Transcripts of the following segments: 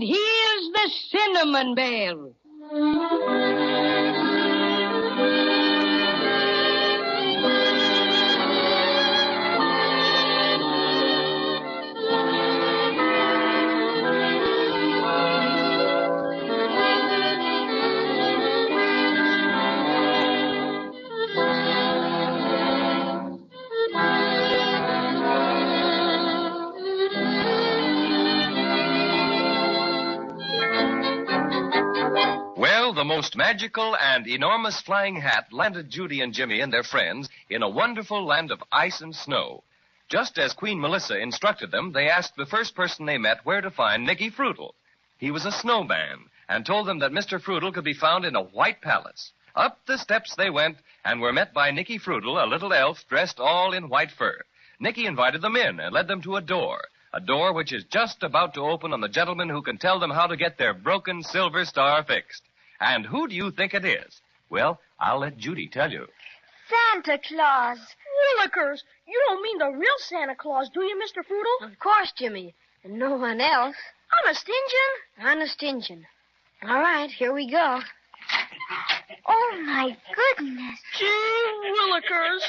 And here's the cinnamon bear. The most magical and enormous flying hat landed Judy and Jimmy and their friends in a wonderful land of ice and snow. Just as Queen Melissa instructed them, they asked the first person they met where to find Nicky Fruitle. He was a snowman and told them that Mr. Fruitle could be found in a white palace. Up the steps they went and were met by Nicky Fruitle, a little elf dressed all in white fur. Nicky invited them in and led them to a door which is just about to open on the gentleman who can tell them how to get their broken silver star fixed. And who do you think it is? Well, I'll let Judy tell you. Santa Claus. Willikers, you don't mean the real Santa Claus, do you, Mr. Fruitle? Of course, Jimmy. And no one else. Honest Injun? Honest Injun. All right, here we go. Oh, my goodness. Gee Willikers.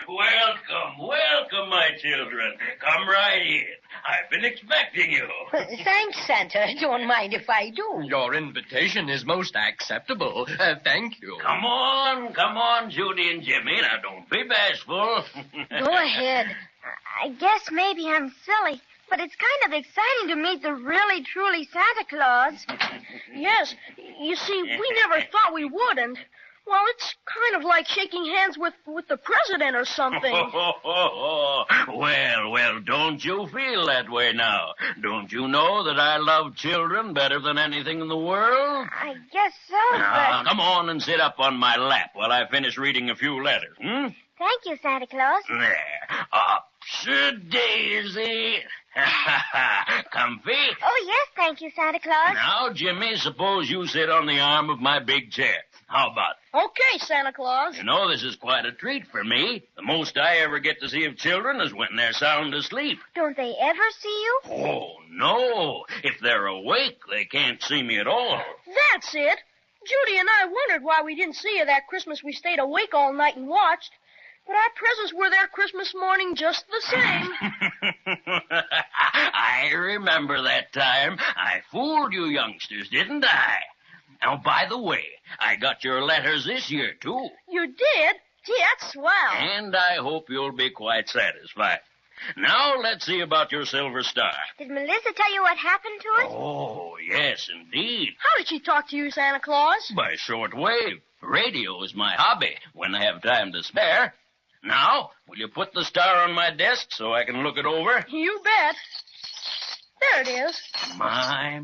Welcome, my children. Come right in. I've been expecting you. Thanks, Santa. Don't mind if I do. Your invitation is most acceptable. Thank you. Come on, Judy and Jimmy. Now, don't be bashful. Go ahead. I guess maybe I'm silly, but it's kind of exciting to meet the really, truly Santa Claus. Yes. You see, we never thought we would, and, well, it's kind of like shaking hands with the president or something. Well, don't you feel that way now? Don't you know that I love children better than anything in the world? I guess so, Now, but... come on and sit up on my lap while I finish reading a few letters, Thank you, Santa Claus. There. Upsy-daisy. Comfy? Oh, yes, thank you, Santa Claus. Now, Jimmy, suppose you sit on the arm of my big chair. How about it? Okay, Santa Claus. You know, this is quite a treat for me. The most I ever get to see of children is when they're sound asleep. Don't they ever see you? Oh, no. If they're awake, they can't see me at all. That's it. Judy and I wondered why we didn't see you that Christmas we stayed awake all night and watched. But our presents were there Christmas morning just the same. I remember that time. I fooled you youngsters, didn't I? Now, by the way, I got your letters this year, too. You did? Gee, that's swell. And I hope you'll be quite satisfied. Now, let's see about your silver star. Did Melissa tell you what happened to us? Oh, yes, indeed. How did she talk to you, Santa Claus? By short wave. Radio is my hobby when I have time to spare. Now, will you put the star on my desk so I can look it over? You bet. There it is. My.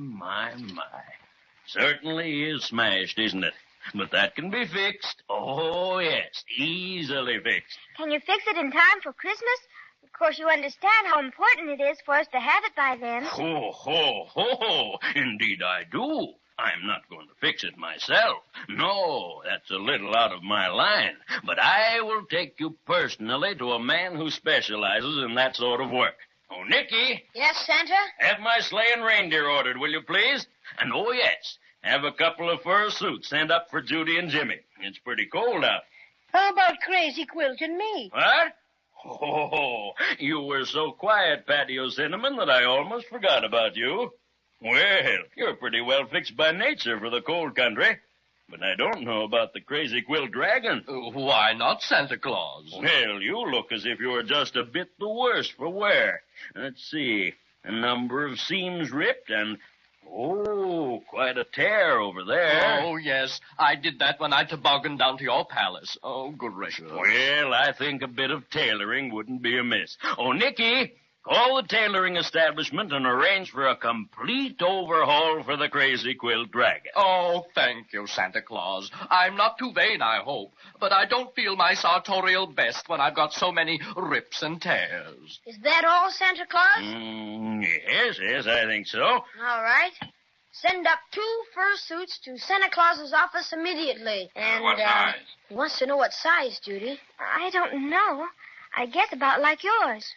Certainly is smashed, isn't it? But that can be fixed. Oh, yes, easily fixed. Can you fix it in time for Christmas? Of course, you understand how important it is for us to have it by then. Ho. Indeed I do. I'm not going to fix it myself. No, that's a little out of my line. But I will take you personally to a man who specializes in that sort of work. Oh, Nicky. Yes, Santa? Have my sleigh and reindeer ordered, will you please? And, oh, yes, have a couple of fur suits sent up for Judy and Jimmy. It's pretty cold out. How about Crazy Quilt and me? What? Oh, you were so quiet, Patio Cinnamon, that I almost forgot about you. Well, you're pretty well fixed by nature for the cold country. But I don't know about the Crazy Quilt Dragon. Why not, Santa Claus? Well, you look as if you were just a bit the worse for wear. Let's see. A number of seams ripped and... Oh, quite a tear over there. Oh, yes. I did that when I tobogganed down to your palace. Oh, gracious. Well, I think a bit of tailoring wouldn't be amiss. Oh, Nicky, call the tailoring establishment and arrange for a complete overhaul for the Crazy Quilt Dragon. Oh, thank you, Santa Claus. I'm not too vain, I hope, but I don't feel my sartorial best when I've got so many rips and tears. Is that all, Santa Claus? Yes, I think so. All right. Send up 2 fur suits to Santa Claus's office immediately. And, what size? He wants to know what size, Judy. I don't know. I guess about like yours.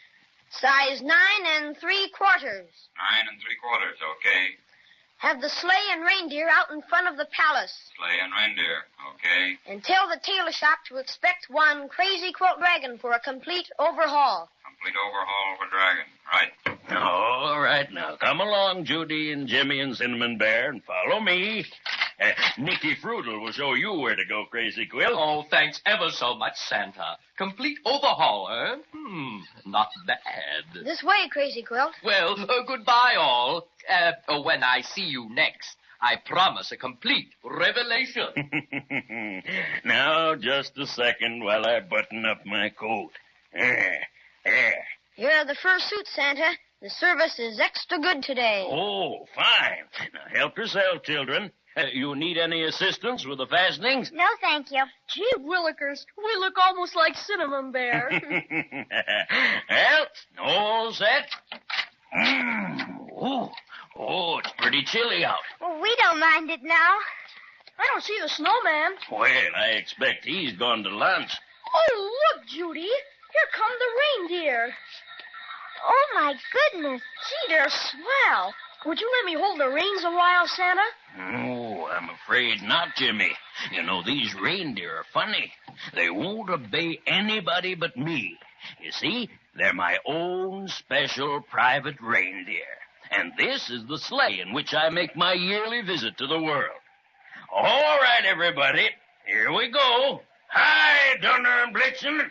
Size 9 3/4. 9 3/4, okay. Have the sleigh and reindeer out in front of the palace. Sleigh and reindeer, okay. And tell the tailor shop to expect one crazy quilt dragon for a complete overhaul. Complete overhaul for Dragon, right. All right, now, come along, Judy and Jimmy and Cinnamon Bear, and follow me. Nicky Frutal will show you where to go, Crazy Quill. Oh, thanks ever so much, Santa. Complete overhaul, eh? Not bad. This way, Crazy Quilt. Well, goodbye, all. When I see you next, I promise a complete revelation. Now, just a second while I button up my coat. Here are the fur suits, Santa. The service is extra good today. Oh, fine. Now, help yourself, children. You need any assistance with the fastenings? No, thank you. Gee willikers, we look almost like Cinnamon Bear. Well, all set. Oh, it's pretty chilly out. Well, we don't mind it now. I don't see the snowman. Well, I expect he's gone to lunch. Oh, look, Judy. Here come the reindeer. Oh, my goodness. Gee, they're swell. Would you let me hold the reins a while, Santa? Oh, I'm afraid not, Jimmy. You know, these reindeer are funny. They won't obey anybody but me. You see, they're my own special private reindeer. And this is the sleigh in which I make my yearly visit to the world. All right, everybody. Here we go. Hi, Donner and Blitzen.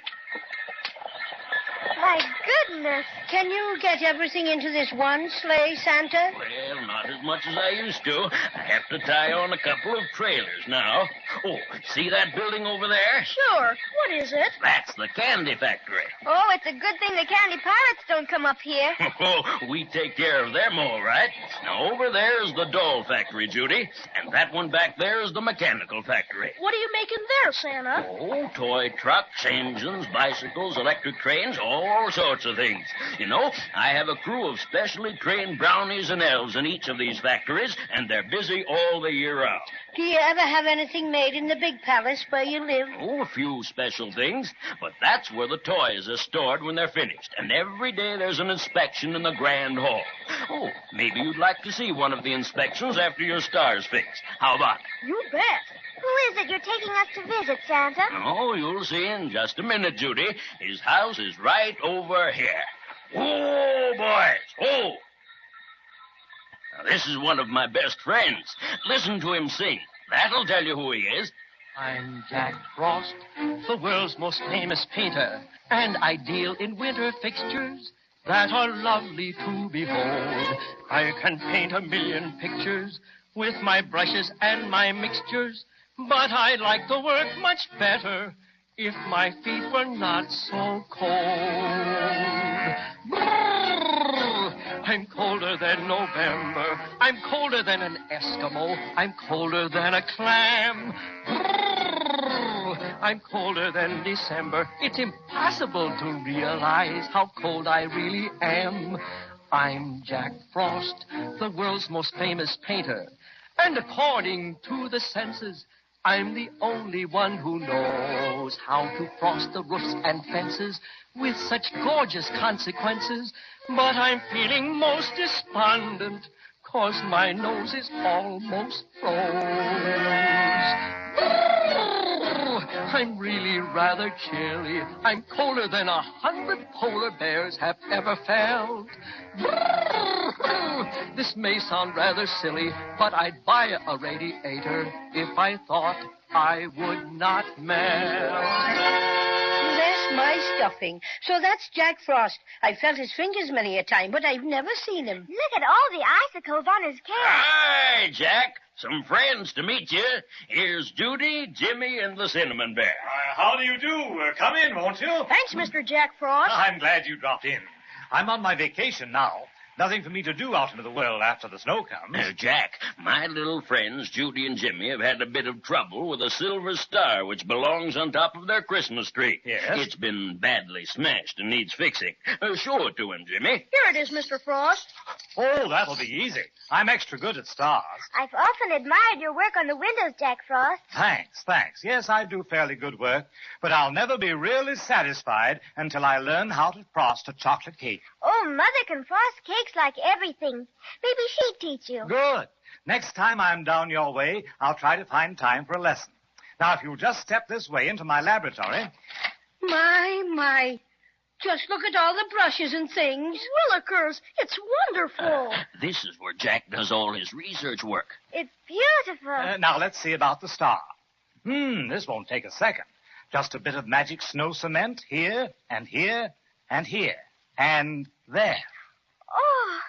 My goodness. Can you get everything into this one sleigh, Santa? Well, not as much as I used to. I have to tie on a couple of trailers now. Oh, see that building over there? Sure. What is it? That's the candy factory. Oh, it's a good thing the candy pirates don't come up here. Oh, we take care of them all right. Now, over there is the doll factory, Judy. And that one back there is the mechanical factory. What are you making there, Santa? Oh, toy trucks, engines, bicycles, electric trains, all sorts of things. You know, I have a crew of specially trained brownies and elves in each of these factories, and they're busy all the year round. Do you ever have anything made in the big palace where you live? Oh, a few special things, but that's where the toys are stored when they're finished. And every day there's an inspection in the grand hall. Oh, maybe you'd like to see one of the inspections after your star's fixed. How about it? You bet. Who is it you're taking us to visit, Santa? Oh, you'll see in just a minute, Judy. His house is right over here. Oh, boys. Oh. Now, this is one of my best friends. Listen to him sing. That'll tell you who he is. I'm Jack Frost, the world's most famous painter, and I deal in winter fixtures that are lovely to behold. I can paint 1,000,000 pictures with my brushes and my mixtures, but I like the work much better if my feet were not so cold. Brrr, I'm colder than November. I'm colder than an Eskimo. I'm colder than a clam. Brrr, I'm colder than December. It's impossible to realize how cold I really am. I'm Jack Frost, the world's most famous painter. And according to the census, I'm the only one who knows how to frost the roofs and fences with such gorgeous consequences. But I'm feeling most despondent, 'cause my nose is almost froze. I'm really rather chilly. I'm colder than 100 polar bears have ever felt. This may sound rather silly, but I'd buy a radiator if I thought I would not melt. That's my stuffing. So that's Jack Frost. I've felt his fingers many a time, but I've never seen him. Look at all the icicles on his cap. Hi, Jack. Some friends to meet you. Here's Judy, Jimmy, and the Cinnamon Bear. How do you do? Come in, won't you? Thanks, Mr. Jack Frost. I'm glad you dropped in. I'm on my vacation now. Nothing for me to do out into the world after the snow comes. Jack, my little friends, Judy and Jimmy, have had a bit of trouble with a silver star which belongs on top of their Christmas tree. Yes? It's been badly smashed and needs fixing. Show it to him, Jimmy. Here it is, Mr. Frost. Oh, that'll be easy. I'm extra good at stars. I've often admired your work on the windows, Jack Frost. Thanks. Yes, I do fairly good work, but I'll never be really satisfied until I learn how to frost a chocolate cake. Oh, Mother can frost cakes like everything. Maybe she'd teach you. Good. Next time I'm down your way, I'll try to find time for a lesson. Now, if you'll just step this way into my laboratory. My. Just look at all the brushes and things. Willikers, it's wonderful. This is where Jack does all his research work. It's beautiful. Now, let's see about the star. This won't take a second. Just a bit of magic snow cement here, and here, and here, and there. Oh,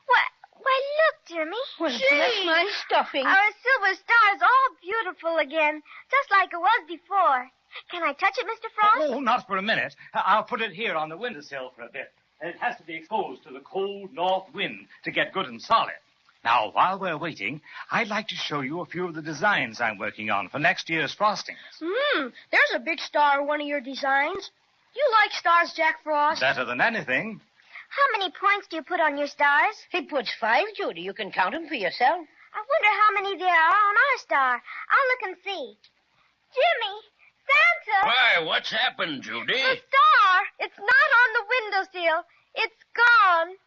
why, look, Jimmy. Well, bless my stuffing. Our silver star is all beautiful again, just like it was before. Can I touch it, Mr. Frost? Oh, not for a minute. I'll put it here on the windowsill for a bit. It has to be exposed to the cold north wind to get good and solid. Now, while we're waiting, I'd like to show you a few of the designs I'm working on for next year's frostings. There's a big star in one of your designs. You like stars, Jack Frost? Better than anything. How many points do you put on your stars? He puts 5, Judy. You can count them for yourself. I wonder how many there are on our star. I'll look and see. Jimmy, Santa! Why, what's happened, Judy? The star! It's not on the windowsill. It's gone.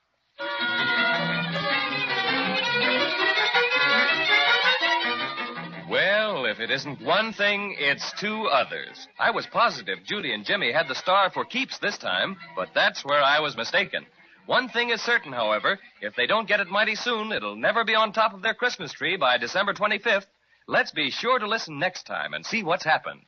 Well, if it isn't one thing, it's 2 others. I was positive Judy and Jimmy had the star for keeps this time, but that's where I was mistaken. One thing is certain, however, if they don't get it mighty soon, it'll never be on top of their Christmas tree by December 25th. Let's be sure to listen next time and see what's happened.